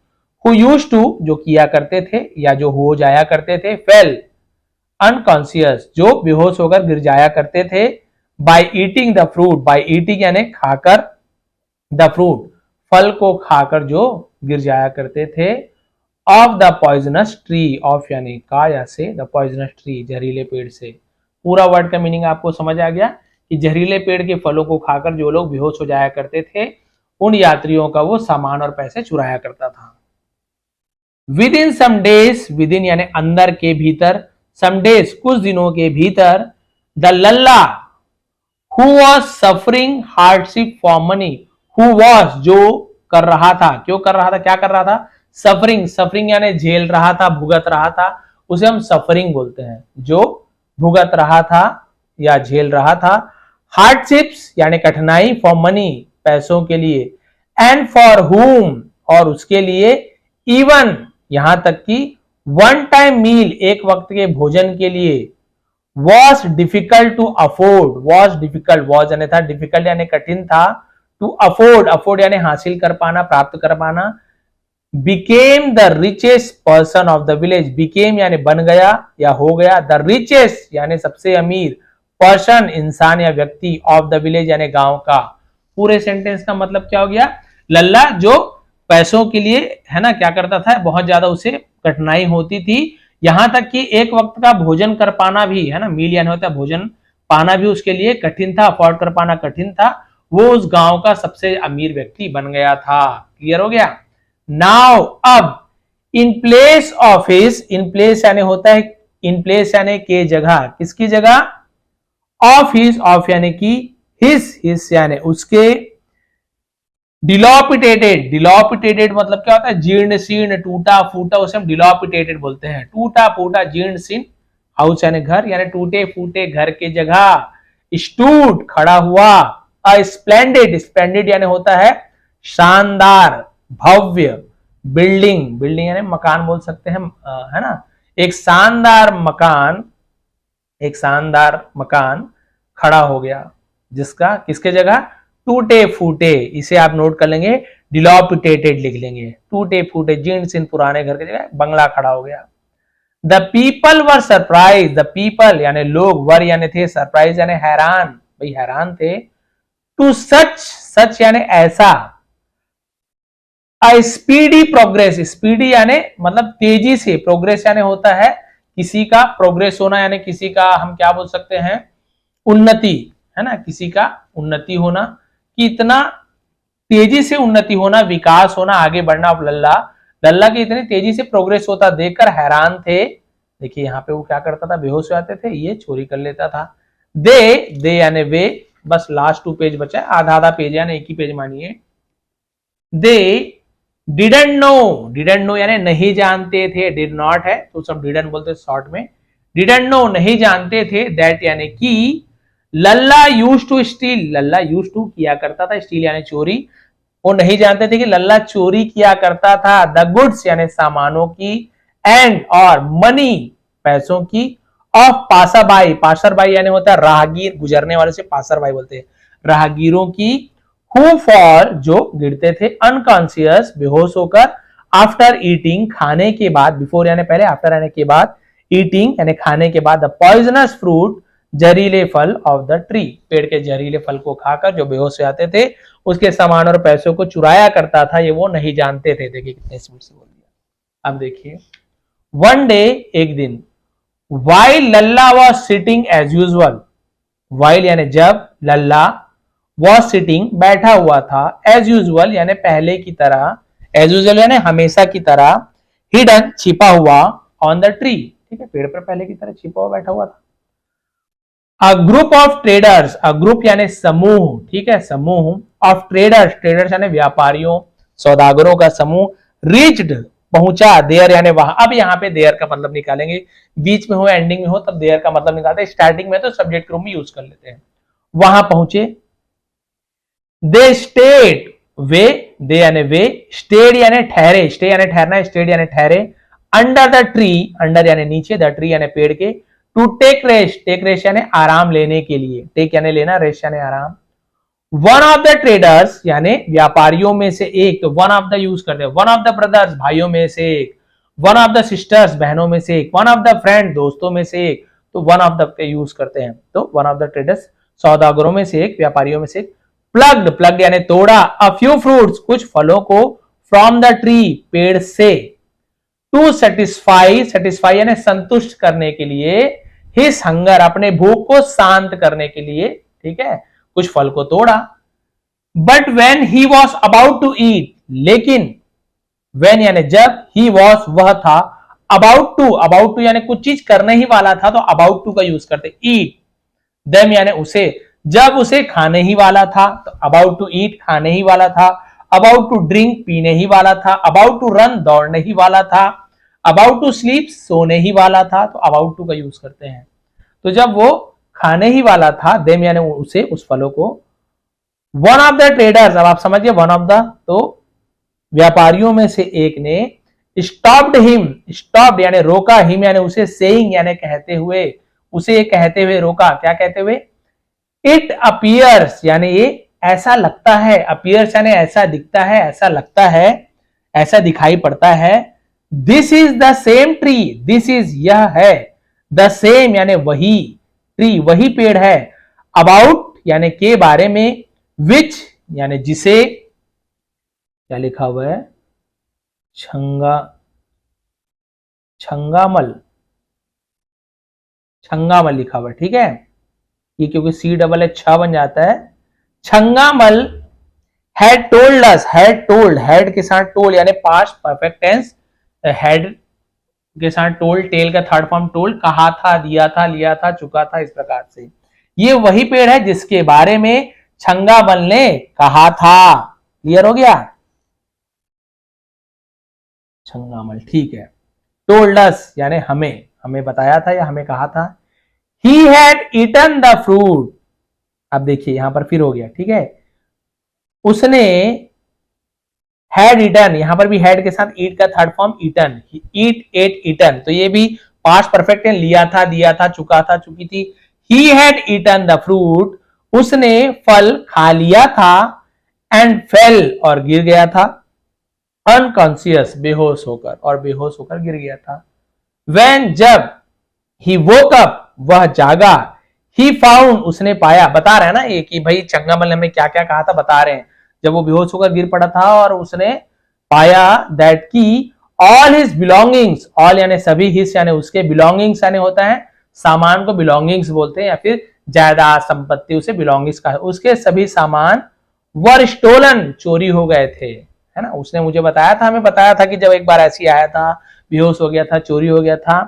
हु यूज्ड टू जो किया करते थे या जो हो जाया करते थे, फेल अनकॉन्शियस जो बेहोश होकर गिर जाया करते थे, by eating the fruit, by eating यानी खाकर, द फ्रूट फल को खाकर जो गिर जाया करते थे, of the poisonous tree, of यानी का या से, द पॉइजनस ट्री जहरीले पेड़ से। पूरा वर्ड का मीनिंग आपको समझ आ गया कि जहरीले पेड़ के फलों को खाकर जो लोग बेहोश हो जाया करते थे उन यात्रियों का वो सामान और पैसे चुराया करता था। Within some days, within यानी अंदर के भीतर, सम डेज कुछ दिनों के भीतर, the Lalla who was suffering hardship for money, who was जो कर रहा था, क्यों कर रहा था, क्या कर रहा था, सफरिंग, सफरिंग यानी झेल रहा था, भुगत रहा था, उसे हम सफरिंग बोलते हैं, जो भुगत रहा था या झेल रहा था, हार्डशिप्स यानी कठिनाई, फॉर मनी पैसों के लिए, एंड फॉर हुम और उसके लिए, इवन यहां तक कि वन टाइम मील एक वक्त के भोजन के लिए, was difficult to afford, was difficult, was यानी था, डिफिकल्ट यानी कठिन था, टू अफोर्ड, अफोर्ड यानी हासिल कर पाना, प्राप्त कर पाना, became the richest person of the village, became यानी बन गया या हो गया, द रिचेस्ट यानी सबसे अमीर, पर्सन इंसान या व्यक्ति, ऑफ द विलेज यानी गांव का। पूरे सेंटेंस का मतलब क्या हो गया, लल्ला जो पैसों के लिए है ना क्या करता था, बहुत ज्यादा उसे कठिनाई होती थी, यहां तक कि एक वक्त का भोजन कर पाना भी है ना, मील यानी होता है भोजन, पाना भी उसके लिए कठिन था, अफोर्ड कर पाना कठिन था, वो उस गांव का सबसे अमीर व्यक्ति बन गया था। क्लियर हो गया। नाउ अब, in place of his, in place यानी होता है, इन प्लेस यानी के जगह, किसकी जगह, ऑफ हिज, ऑफ यानी कि हिज, हिज यानी उसके, डिलॉपिटेटेड, डिलॉपिटेटेड मतलब क्या होता है, जीर्ण शीर्ण टूटा फूटा, उसे हम डिलॉपिटेटेड बोलते हैं। टूटा फूटा जीर्ण शीर्ण हाउस यानी घर, यानी टूटे फूटे घर के जगह। स्टूड खड़ा हुआ। स्प्लेंडेड, स्प्लेंडेड यानी होता है शानदार भव्य। बिल्डिंग, बिल्डिंग यानी मकान बोल सकते हैं, है ना। एक शानदार मकान, एक शानदार मकान खड़ा हो गया, जिसका किसके जगह, टूटे फूटे। इसे आप नोट कर लेंगे, डिलॉपिटेटेड लिख लेंगे। टूटे फूटे जीर्ण शीर्ण पुराने घर के जगह बंगला खड़ा हो गया। The people were surprise, the people यानी लोग, वर यानी थे, सरप्राइज यानी हैरान, भाई हैरान थे। टू सच, सच यानी ऐसा। स्पीडी प्रोग्रेस, स्पीडी यानी मतलब तेजी से, प्रोग्रेस यानी होता है किसी का प्रोग्रेस होना, यानी किसी का हम क्या बोल सकते हैं, उन्नति, है ना, किसी का उन्नति होना, कि इतना तेजी से उन्नति होना, विकास होना, आगे बढ़ना। अब लल्ला, लल्ला की इतनी तेजी से प्रोग्रेस होता देखकर हैरान थे। देखिए यहाँ पे वो क्या करता था, बेहोश हो जाते थे, ये चोरी कर लेता था। दे यानी वे, बस लास्ट 2 पेज बचा है, आधा आधा पेज यानी एक ही पेज मानिए। दे डिडंट नो यानी नहीं जानते थे, डिड नॉट है तो सब डिडंट बोलते शॉर्ट में। डिडंट नो नहीं जानते थे, दैट यानी कि Lalla use to steal, Lalla use to किया करता था, स्टील यानी चोरी। वो नहीं जानते थे कि लल्ला चोरी किया करता था। द गुड्स यानी सामानों की, एंड और मनी पैसों की, ऑफ पासरबाई, पासरबाई यानी होता है राहगीर, गुजरने वाले से पासरबाई बोलते हैं, राहगीरों की। हु फॉर जो गिरते थे, अनकॉन्शियस बेहोश होकर, आफ्टर ईटिंग खाने के बाद, बिफोर यानी पहले, आफ्टर यानी के बाद, ईटिंग यानी खाने के बाद, द पॉइजनस फ्रूट जहरीले फल ऑफ द ट्री, पेड़ के जहरीले फल को खाकर जो बेहोश हो जाते थे, उसके सामान और पैसों को चुराया करता था, ये वो नहीं जानते थे। देखिए कितने स्पीड से बोल दिया। अब देखिए, वन डे एक दिन, while Lalla was sitting as usual, while यानी जब, लल्ला वॉज सिटिंग बैठा हुआ था, एज यूजुअल यानी पहले की तरह, एज यूजुअल यानी हमेशा की तरह, हिडन छिपा हुआ, ऑन द ट्री, ठीक है, पेड़ पर पहले की तरह छिपा हुआ बैठा हुआ था। A group of traders, a group यानी समूह, ठीक है, समूह ऑफ ट्रेडर्स, ट्रेडर्स यानी व्यापारियों, सौदागरों का समूह, रीच्ड पहुंचा, देयर यानी वहां। अब यहाँ पे देयर का मतलब निकालेंगे, बीच में हो एंडिंग में हो तब देयर का मतलब निकालते हैं, स्टार्टिंग में तो सब्जेक्ट के रूप में यूज कर लेते हैं। वहां पहुंचे। दे स्टेड, वे, दे यानी वे, स्टेड यानी ठहरे, स्टे यानी ठहरना, स्टेड यानी ठहरे, अंडर द ट्री, अंडर यानी नीचे, द ट्री यानी पेड़ के, to take rest, take rest यानी आराम लेने के लिए, टेक यानी लेना, रेस्ट यानी आराम। वन ऑफ द ट्रेडर्स यानी व्यापारियों में से एक, तो वन ऑफ द यूज करते हैं। वन ऑफ द ब्रदर्स भाइयों में से एक, वन ऑफ द सिस्टर्स बहनों में से एक, वन ऑफ द फ्रेंड दोस्तों में से एक, तो वन ऑफ द के यूज करते हैं। तो वन ऑफ द ट्रेडर्स सौदागरों में से एक, व्यापारियों में से एक। प्लग्ड, प्लग्ड यानी तोड़ा, अ फ्यू फ्रूट्स कुछ फलों को, फ्रॉम द ट्री पेड़ से, टू सेटिस्फाई, सेटिस्फाई यानी संतुष्ट करने के लिए, हिज हंगर अपने भूख को शांत करने के लिए, ठीक है, कुछ फल को तोड़ा। But when he was about to eat, लेकिन वेन यानी जब, ही वॉज वह था, अबाउट टू यानी कुछ चीज करने ही वाला था, तो अबाउट टू का यूज करते। ईट, देम यानी उसे, जब उसे खाने ही वाला था, तो अबाउट टू ईट खाने ही वाला था, अबाउट टू ड्रिंक पीने ही वाला था, अबाउट टू रन दौड़ने ही वाला था, अबाउट टू स्लीप सोने ही वाला था, तो अबाउट टू का यूज करते हैं। तो जब वो खाने ही वाला था, देम यानी उसे, उस फलों को। वन ऑफ द ट्रेडर्स, अब आप समझिए वन ऑफ द, तो व्यापारियों में से एक ने, स्टॉप्ड हिम, स्टॉप्ड यानी रोका, हिम यानी उसे, सेइंग यानी कहते हुए, उसे कहते हुए रोका, क्या कहते हुए, इट अपीयर्स यानी ये ऐसा लगता है, अपीयर्स यानी ऐसा दिखता है, ऐसा लगता है, ऐसा दिखाई पड़ता है। This is the same tree, this is यह है, द सेम यानी वही, ट्री वही पेड़ है, अबाउट यानी के बारे में, विच यानी जिसे, क्या लिखा हुआ है, छंगामल, छंगामल लिखा हुआ है, ठीक है, ये क्योंकि सी डबल एच बन जाता है। Changamal had told us, had told, had के साथ टोल्ड यानी पास्ट परफेक्ट टेंस, हैड के साथ टोल्ड, टेल का थर्ड फॉर्म टोल्ड, कहा था, दिया था, लिया था, चुका था, इस प्रकार से। ये वही पेड़ है जिसके बारे में छंगामल ने कहा था, क्लियर हो गया? छंगामल, ठीक है। टोल्ड अस यानी हमें, हमें बताया था या हमें कहा था। He had eaten the fruit, अब देखिए यहां पर फिर हो गया, ठीक है। उसने हैड ईटन, यहां पर भी हैड के साथ ईट का थर्ड फॉर्म ईटन, ईट एट ईटन, तो ये भी पास्ट परफेक्ट है, लिया था, दिया था, चुका था, चुकी थी। He had eaten the fruit, उसने फल खा लिया था, एंड फेल और गिर गया था, अनकॉन्सियस बेहोश होकर, और बेहोश होकर गिर गया था। व्हेन जब, ही वोक अप वह जागा, ही फाउंड उसने पाया, बता रहे हैं ना ये कि भाई चंगामल ने हमें क्या क्या कहा था, बता रहे हैं। जब वो बेहोश होकर गिर पड़ा था और उसने पाया दैट की ऑल हिज बिलोंगिंग्स, ऑल यानी सभी, हिज यानी उसके, बिलोंगिंग्स यानी होता है सामान को बिलोंगिंग्स बोलते हैं, या फिर जायदाद संपत्ति उसे बिलोंगिंग्स का है, उसके सभी सामान वर स्टोलन चोरी हो गए थे, है ना। उसने मुझे बताया था, हमें बताया था कि जब एक बार ऐसी आया था, बेहोश हो गया था, चोरी हो गया था।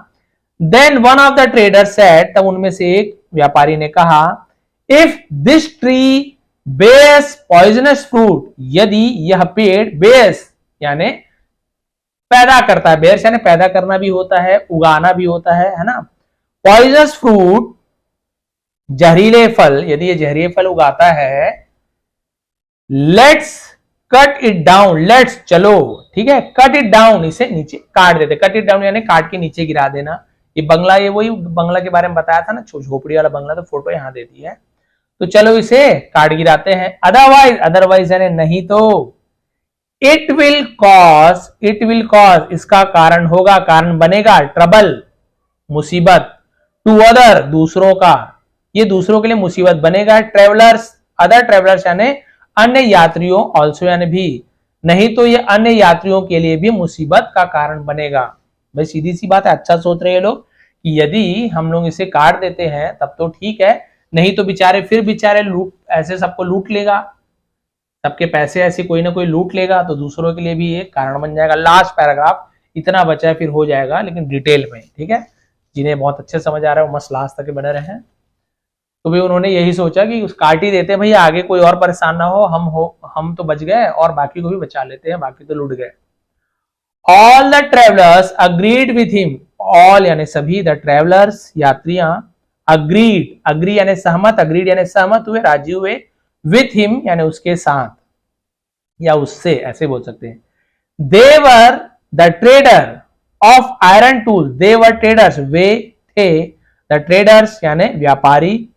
Then one of the trader said, तब उनमें से एक व्यापारी ने कहा, if this tree bears poisonous fruit, यदि यह पेड़, बेयर्स यानी पैदा करता है, बेयर्स यानी पैदा करना भी होता है, उगाना भी होता है ना। पॉइजनस फ्रूट जहरीले फल, यदि ये जहरीले फल उगाता है, let's cut it down, let's चलो, ठीक है, कट इट डाउन, इसे नीचे काट देते, कट इट डाउन यानी काट के नीचे गिरा देना। ये बंगला, ये वही बंगला के बारे में बताया था ना, झोपड़ी वाला बंगला, तो फोटो यहां दे दी है। तो चलो इसे काट गिराते हैं। अदरवाइज, अदरवाइज यानी नहीं तो, it will cause, it will cause इसका कारण होगा, कारण बनेगा, ट्रबल मुसीबत, टू अदर दूसरों का, ये दूसरों के लिए मुसीबत बनेगा, ट्रेवलर्स, अदर ट्रेवलर्स यानी अन्य यात्रियों, ऑल्सो यानी भी, नहीं तो ये अन्य यात्रियों के लिए भी मुसीबत का कारण बनेगा। भाई सीधी सी बात है, अच्छा सोच रहे हैं लोग कि यदि हम लोग इसे काट देते हैं तब तो ठीक है, नहीं तो बेचारे, फिर बेचारे लूट, ऐसे सबको लूट लेगा, सबके पैसे ऐसे कोई ना कोई लूट लेगा, तो दूसरों के लिए भी एक कारण बन जाएगा। लास्ट पैराग्राफ इतना बचा है, फिर हो जाएगा लेकिन डिटेल में, ठीक है। जिन्हें बहुत अच्छे समझ आ रहा है वो मस्त लास्ट तक बने रहे। तो भी उन्होंने यही सोचा कि उस काट ही देते हैं भैया, आगे कोई और परेशान ना हो, हम तो बच गए और बाकी को भी बचा लेते हैं, बाकी तो लूट गए। All the travellers agreed with him, all यानी सभी, द ट्रेवलर्स यात्रियां, अग्रीड, अग्री यानी सहमत, अग्रीड यानी सहमत हुए, राजी हुए, विथ हिम यानी उसके साथ या उससे, ऐसे बोल सकते हैं। They were the trader of iron tool, they were traders, वे थे, द ट्रेडर्स यानी व्यापारी,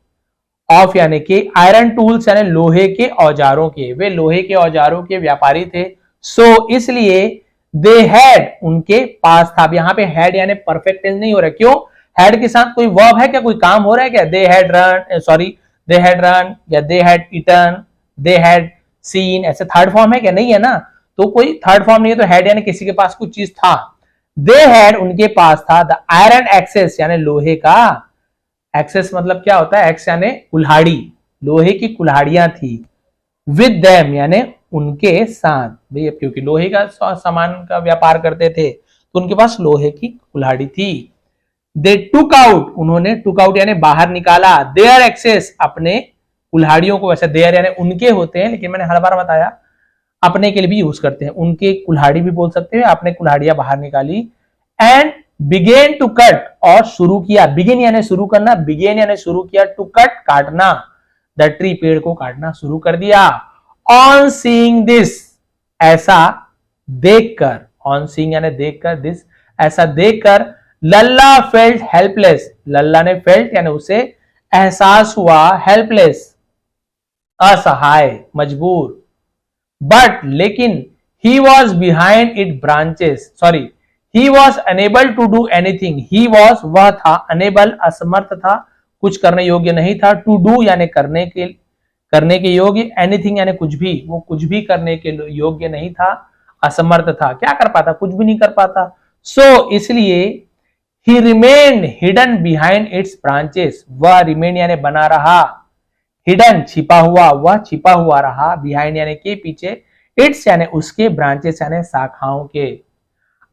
ऑफ यानी कि, आयरन टूल्स यानी लोहे के औजारों के, वे लोहे के औजारों के व्यापारी थे। सो इसलिए दे हैड उनके पास था। अब यहां पे हैड यानी परफेक्ट टेंस नहीं हो रहा, क्यों? हैड के साथ कोई वर्ब है क्या, कोई काम हो रहा है क्या? They had run, sorry, they had run या they had eaten, they had seen, ऐसे थर्ड फॉर्म है क्या? नहीं है ना, तो कोई थर्ड फॉर्म नहीं है, तो हैड यानी किसी के पास कुछ चीज था। दे हैड उनके पास था, द आयरन एक्सेस यानी लोहे का, एक्सेस मतलब क्या होता है, एक्स यानी कुल्हाड़ी, लोहे की कुल्हाड़ियां थी, विद देम यानी उनके साथ, भैया क्योंकि लोहे का सामान का व्यापार करते थे तो उनके पास लोहे की कुल्हाड़ी थी। दे टुक आउट, उन्होंने, टुक आउट यानी बाहर निकाला, देयर एक्सेस अपने कुल्हाड़ियों को, वैसे देयर यानी उनके होते हैं, लेकिन मैंने हर बार बताया अपने के लिए भी यूज करते हैं, उनके कुल्हाड़ी भी बोल सकते हैं, अपने कुल्हाड़ियां बाहर निकाली। एंड बिगेन टू कट, और शुरू किया, बिगिन यानी शुरू करना, बिगेन यानी शुरू किया, टू कट काटना, द ट्री पेड़ को काटना शुरू कर दिया। ऑन सीइंग दिस ऐसा देखकर, ऑन सीइंग यानी देखकर, दिस ऐसा देखकर, लल्ला फेल्ट हेल्पलेस, लल्ला ने फेल्ट यानी उसे एहसास हुआ, हेल्पलेस असहाय, मजबूर, बट लेकिन, he was behind it branches, sorry, he was unable to do anything, he was वह था, अनेबल असमर्थ था, कुछ करने योग्य नहीं था, टू डू यानी करने के योग्य, एनीथिंग यानी कुछ भी, वो कुछ भी करने के योग्य नहीं था, असमर्थ था, क्या कर पाता, कुछ भी नहीं कर पाता। सो इसलिए ही remained hidden behind it's branches, वह रिमेन यानी बना रहा, हिडन छिपा हुआ, वह छिपा हुआ रहा, बिहाइंड यानी के पीछे, इट्स यानी उसके, ब्रांचेस यानी शाखाओं के।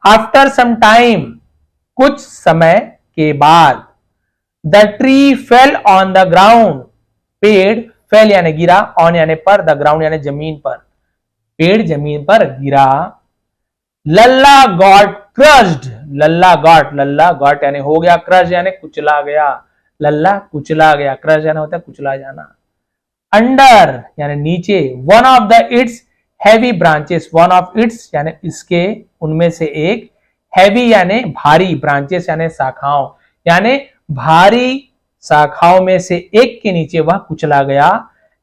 आफ्टर सम टाइम कुछ समय के बाद, the tree fell on the ground, पेड़ फेल यानी गिरा, ऑन यानी पर, द ग्राउंड यानी जमीन पर, पेड़ जमीन पर गिरा। लल्ला गॉट क्रश्ड, लल्ला गॉट यानी हो गया, क्रश यानी कुचला गया, लल्ला कुचला गया, क्रश यानी होता है कुचला जाना। अंडर यानी नीचे, one of the it's heavy branches, one of its यानी इसके, उनमें से एक, हैवी यानी भारी, ब्रांचेस यानी शाखाओं, यानी भारी शाखाओं में से एक के नीचे वह कुचला गया।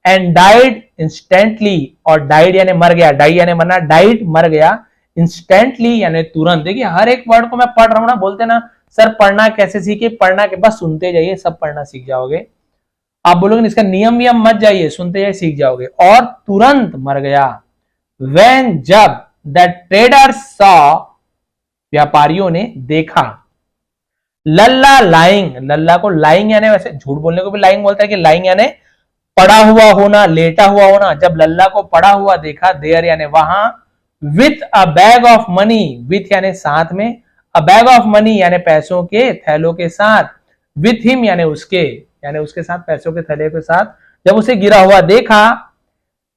एंड डाइड इंस्टेंटली, और डाइड यानी मर गया, डाई यानी मरना, डाइड मर गया, इंस्टेंटली यानी तुरंत। देखिए हर एक वर्ड को मैं पढ़ रहा हूं ना, बोलते ना सर पढ़ना कैसे सीखे, पढ़ना के बस सुनते जाइए, सब पढ़ना सीख जाओगे। आप बोलोगे इसका नियम वियम मत जाइए, सुनते जाइए सीख जाओगे। और तुरंत मर गया। When, जब, द ट्रेडर सॉ, व्यापारियों ने देखा, लल्ला लाइंग, लल्ला को लाइंग यानी वैसे झूठ बोलने को भी लाइंग बोलता है कि लाइंग यानी पड़ा हुआ होना, लेटा हुआ होना। जब लल्ला को पड़ा हुआ देखा, देयर यानी वहां, with a bag of money, with यानी साथ में, अ बैग ऑफ मनी यानी पैसों के थैलों के साथ, विथ हिम यानी उसके साथ, पैसों के थैले के साथ जब उसे गिरा हुआ देखा,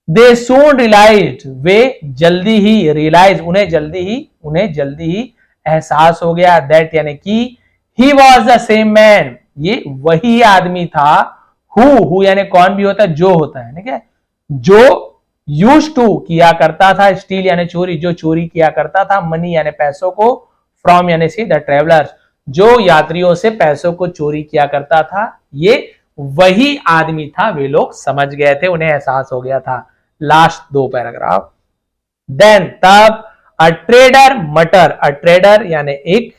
दे सून रियलाइज्ड, वे जल्दी ही, रियलाइज उन्हें जल्दी ही एहसास हो गया, दैट यानी कि he was the same man, ये वही आदमी था, हु यानी कौन भी होता है, जो होता है, ठीक है, जो यूज्ड टू किया करता था, स्टील यानी चोरी, जो चोरी किया करता था, मनी यानी पैसों को, फ्रॉम यानी से द ट्रेवलर्स, जो यात्रियों से पैसों को चोरी किया करता था, ये वही आदमी था। वे लोग समझ गए थे, उन्हें एहसास हो गया था। लास्ट दो पैराग्राफ। देन तब, अ ट्रेडर मटर, अ ट्रेडर यानी एक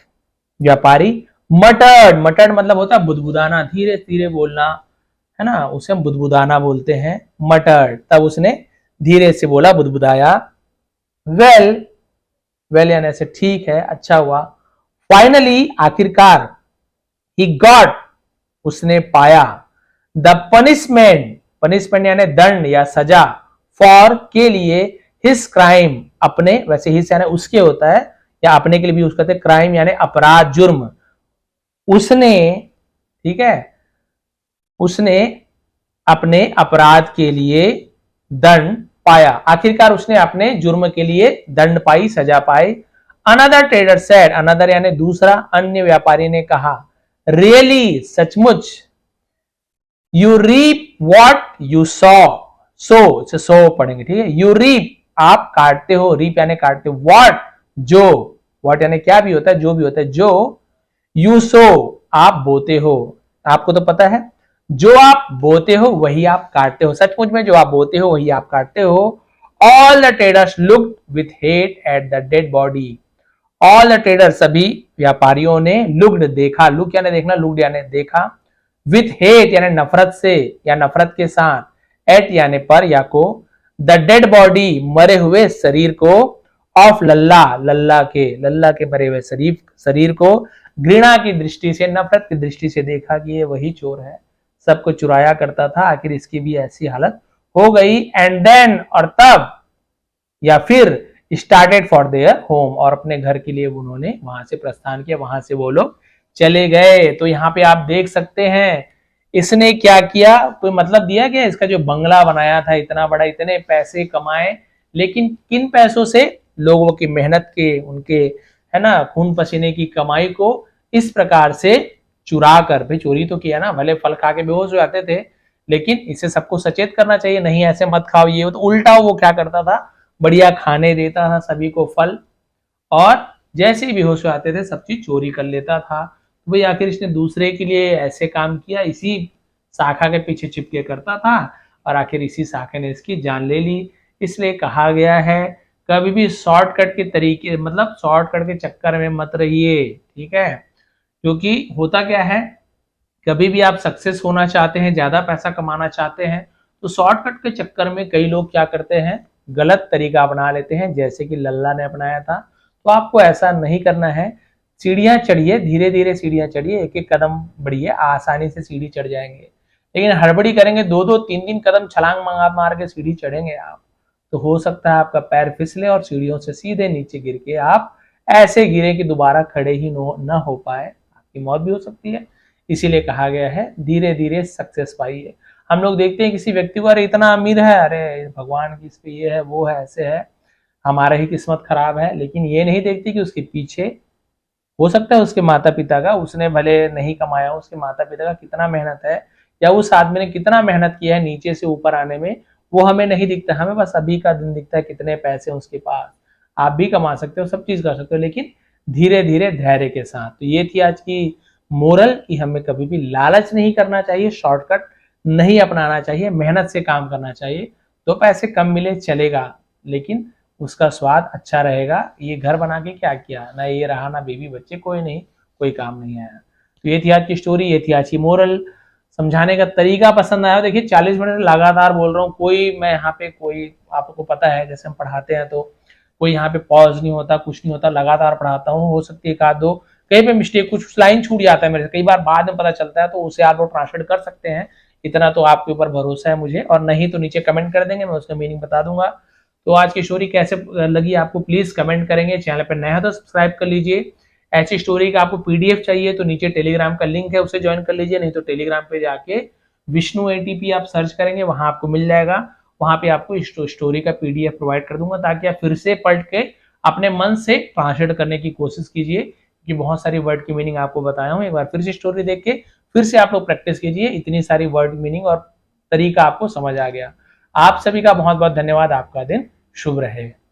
व्यापारी, मटर्ड मतलब होता है बुदबुदाना, धीरे धीरे बोलना, है ना, उसे हम बुदबुदाना बोलते हैं, मटर्ड। तब उसने धीरे से बोला, बुदबुदाया। वेल यानी से ठीक है, अच्छा हुआ। फाइनली आखिरकार, ही गॉट उसने पाया, द पनिशमेंट यानी दंड या सजा, फॉर के लिए, हिज क्राइम अपने, वैसे हिज यानी उसके होता है, या अपने के लिए भी यूज करते, क्राइम यानी अपराध, जुर्म, उसने, ठीक है, उसने अपने अपराध के लिए दंड पाया, आखिरकार उसने अपने जुर्म के लिए दंड पाई, सजा पाई। अनदर ट्रेडर सेड, अनदर यानी दूसरा, अन्य व्यापारी ने कहा, रियली सचमुच, you reap what you sow पढ़ेंगे, ठीक है, यू रीप आप काटते हो, रीप यानी काटते हो, व्हाट जो, व्हाट यानी क्या भी होता है, जो भी होता है, जो, यू सो आप बोते हो, आपको तो पता है, जो आप बोते हो वही आप काटते हो, सचमुच में जो आप बोते हो वही आप काटते हो। All the traders looked with hate at the dead body, all the traders सभी व्यापारियों ने, लुक्ड देखा, लुक यानी देखना, लुक्ड यानी देखा, विथ हेट यानी नफरत से या नफरत के साथ, एट यानी पर या को, द डेड बॉडी मरे हुए शरीर को, ऑफ लल्ला के मरे हुए शरीर को, घृणा की दृष्टि से, नफरत की दृष्टि से देखा कि ये वही चोर है, सबको चुराया करता था, आखिर इसकी भी ऐसी हालत हो गई। एंड देन और तब या फिर, स्टार्टेड फॉर देयर होम, और अपने घर के लिए उन्होंने वहां से प्रस्थान किया, वहां से वो लोग चले गए। तो यहाँ पे आप देख सकते हैं इसने क्या किया, कोई मतलब दिया गया, इसका जो बंगला बनाया था इतना बड़ा, इतने पैसे कमाए, लेकिन किन पैसों से, लोगों की मेहनत के, उनके, है ना, खून पसीने की कमाई को इस प्रकार से चुरा कर, भाई चोरी तो किया ना, भले फल खा के बेहोश हो जाते थे, लेकिन इसे सबको सचेत करना चाहिए, नहीं ऐसे मत खाओ, ये तो उल्टा वो क्या करता था, बढ़िया खाने देता था सभी को फल, और जैसे ही बेहोश हो जाते थे सब चीज चोरी कर लेता था। भाई आखिर इसने दूसरे के लिए ऐसे काम किया, इसी शाखा के पीछे चिपके करता था, और आखिर इसी शाखा ने इसकी जान ले ली। इसलिए कहा गया है कभी भी शॉर्टकट के तरीके, मतलब शॉर्टकट के चक्कर में मत रहिए, ठीक है, क्योंकि होता क्या है, कभी भी आप सक्सेस होना चाहते हैं, ज्यादा पैसा कमाना चाहते हैं, तो शॉर्टकट के चक्कर में कई लोग क्या करते हैं, गलत तरीका अपना लेते हैं, जैसे कि लल्ला ने अपनाया था। तो आपको ऐसा नहीं करना है, सीढ़ियां चढ़िए, धीरे धीरे सीढ़ियां चढ़िए, एक एक कदम बढ़िए, आसानी से सीढ़ी चढ़ जाएंगे। लेकिन हड़बड़ी करेंगे, दो दो तीन तीन कदम छलांग मार के सीढ़ी चढ़ेंगे आप, तो हो सकता है आपका पैर फिसले और सीढ़ियों से सीधे नीचे गिर के आप ऐसे गिरे कि दोबारा खड़े ही न हो पाए, आपकी मौत भी हो सकती है। इसीलिए कहा गया है धीरे धीरे सक्सेस पाइए। हम लोग देखते हैं किसी व्यक्ति को, अरे इतना अमीर है, अरे भगवान की इस पे ये है वो है ऐसे है, हमारा ही किस्मत खराब है, लेकिन ये नहीं देखती कि उसके पीछे हो सकता है उसके माता पिता का, उसने भले नहीं कमाया, उसके माता पिता का कितना मेहनत है, या उस आदमी ने कितना मेहनत किया है नीचे से ऊपर आने में, वो हमें नहीं दिखता। हमें बस अभी का दिन दिखता है, कितने पैसे उसके पास। आप भी कमा सकते हो, सब चीज कर सकते हो, लेकिन धीरे धीरे धैर्य के साथ। तो ये थी आज की मोरल कि हमें कभी भी लालच नहीं करना चाहिए, शॉर्टकट नहीं अपनाना चाहिए, मेहनत से काम करना चाहिए। तो पैसे कम मिले चलेगा, लेकिन उसका स्वाद अच्छा रहेगा। ये घर बना के क्या किया, ना ये रहा, ना बीवी बच्चे, कोई नहीं, कोई काम नहीं आया। तो ये थी आज की स्टोरी, ये थी आज की मोरल। समझाने का तरीका पसंद आया। देखिए 40 मिनट लगातार बोल रहा हूँ, कोई मैं यहाँ पे कोई, आपको पता है जैसे हम पढ़ाते हैं तो कोई यहाँ पे पॉज नहीं होता, कुछ नहीं होता, लगातार पढ़ाता हूँ। हो सकती है एक आध दो कहीं पे मिस्टेक, कुछ लाइन छूट जाता है मेरे से, कई बार बाद में पता चलता है, तो उसे आप लोग ट्रांसलेट कर सकते हैं। इतना तो आपके ऊपर भरोसा है मुझे, और नहीं तो नीचे कमेंट कर देंगे, मैं उसका मीनिंग बता दूंगा। तो आज की स्टोरी कैसे लगी आपको प्लीज कमेंट करेंगे। चैनल पर नया है तो सब्सक्राइब कर लीजिए। ऐसी स्टोरी का आपको पीडीएफ चाहिए तो नीचे टेलीग्राम का लिंक है, उसे ज्वाइन कर लीजिए, नहीं तो टेलीग्राम पे जाके विष्णु एटीपी आप सर्च करेंगे, वहां आपको मिल जाएगा। वहां पे आपको स्टोरी का पीडीएफ प्रोवाइड कर दूंगा, ताकि आप फिर से पढ़ के अपने मन से ट्रांसलेट करने की कोशिश कीजिए, कि बहुत सारी वर्ड की मीनिंग आपको बताया हूँ। एक बार फिर से स्टोरी देख के फिर से आप लोग प्रैक्टिस कीजिए, इतनी सारी वर्ड मीनिंग और तरीका आपको समझ आ गया। आप सभी का बहुत बहुत धन्यवाद। आपका दिन शुभ रहे।